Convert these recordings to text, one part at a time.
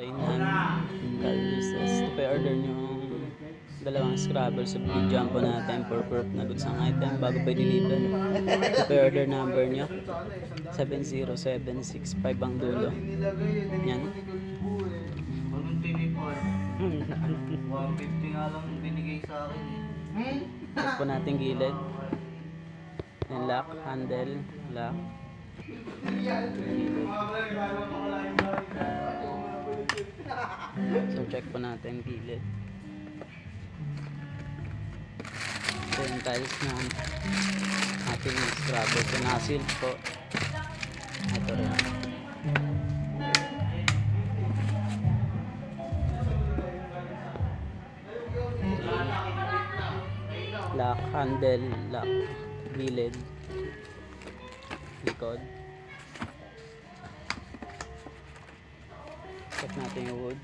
Reynan Calvisas. Ito pa-order nyo yung dalawang scrubber sa Blue Jumbo natin for proof na goods ang item bago pa deliver. Ito pa-order number nyo 70765 ang dulo. Yan. 150 nga lang binigay sa akin eh. Check po natin gilid. Yan, lock, handle, lock. Gilid. So check po natin gilid. Ito yung tiles na ating scrubber. Ito na-seal po. Ito rin. Lock, handle, lock, gilid, likod. Check natin yung wood.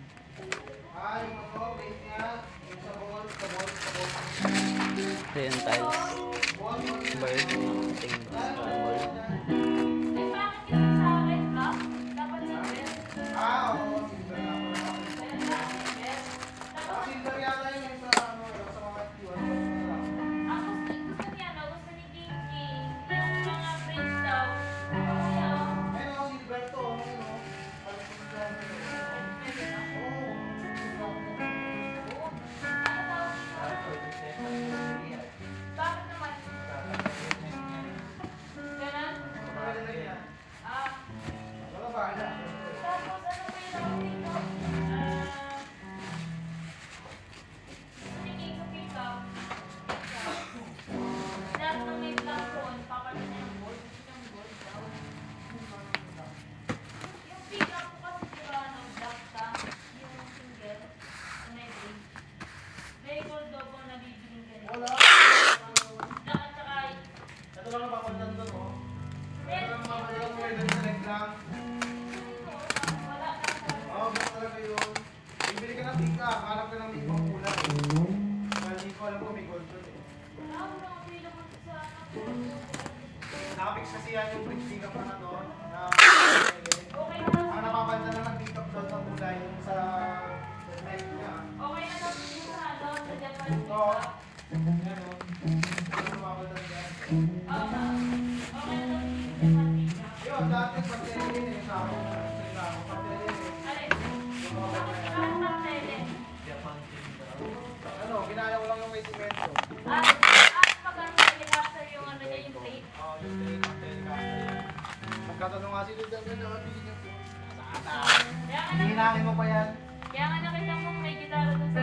Ito yung tiles. Bird, yung ating scrubber. Bibili ka ng tika, hanap ka ng may pangkulan. Hindi ko alam kung may gold doon eh. Nakapix kasi yan yung bridge tika pa na doon. Ang napapansin na nag-pick up doon ng kulay sa neck niya. Okay na daw sa ano, sa Japan. Oo. Ganun. Ano napapansin dyan? Okay na daw sa Japan. Yun, dati pag-tele eh. Sa ako. Pag-tele eh. Alin? Bakit pag-tele? Ano, ginaya ko lang yung may simento. Pag-tele after yung ano niya, yung plate. Oo, yung plate ng telecaster. Magkatanong nga si Ludan na nakabili niya po. Sana. Hihinangin mo pa yan. Kaya nga nakita mo may gitara dun sa